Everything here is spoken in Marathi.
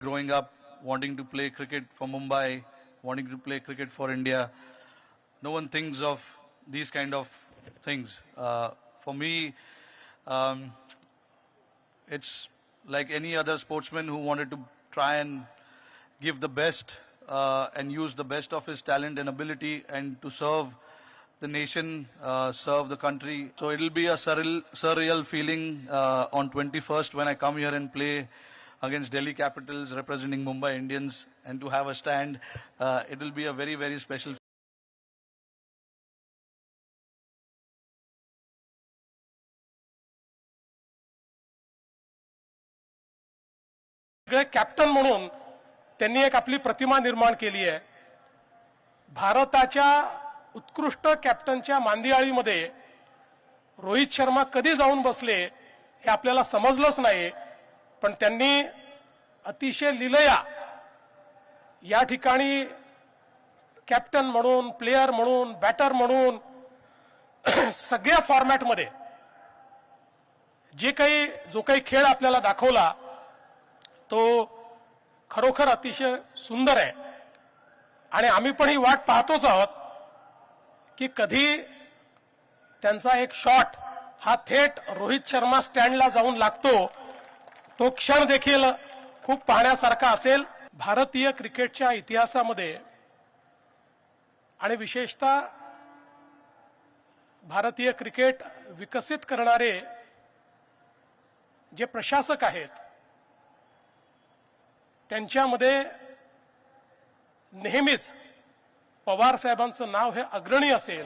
growing up wanting to play cricket for Mumbai, wanting to play cricket for India. No one thinks of these kind of things. For me, it's like any other sportsman who wanted to try and give the best and use the best of his talent and ability and to serve the nation, serve the country. So it'll be a surreal feeling on 21st when I come here and play against Delhi Capitals representing Mumbai Indians and to have a stand. It will be a very, very special. Captain म्हणून त्यांनी एक आपली प्रतिमा निर्माण केली आहे. भारताच्या उत्कृष्ट कॅप्टनच्या मांदियाळीमध्ये रोहित शर्मा कधी जाऊन बसले हे आपल्याला समजलंच नाही, पण त्यांनी अतिशय लीलया या ठिकाणी कॅप्टन म्हणून, प्लेयर म्हणून, बॅटर म्हणून सगळ्या फॉर्मॅटमध्ये जो काही खेळ आपल्याला दाखवला तो खरोखर अतिशय सुंदर आहे. आणि आम्ही पण ही वाट पाहतोच आहोत की कधी त्यांचा एक शॉट हा थेट रोहित शर्मा स्टँडला जाऊन लागतो. तो क्षण देखील खूप पाहण्यासारखा असेल. भारतीय क्रिकेटच्या इतिहासामध्ये आणि विशेषतः भारतीय क्रिकेट विकसित करणारे जे प्रशासक आहेत त्यांच्यामध्ये नेहमीच पवार साहेबांचं नाव हे अग्रणी असेल.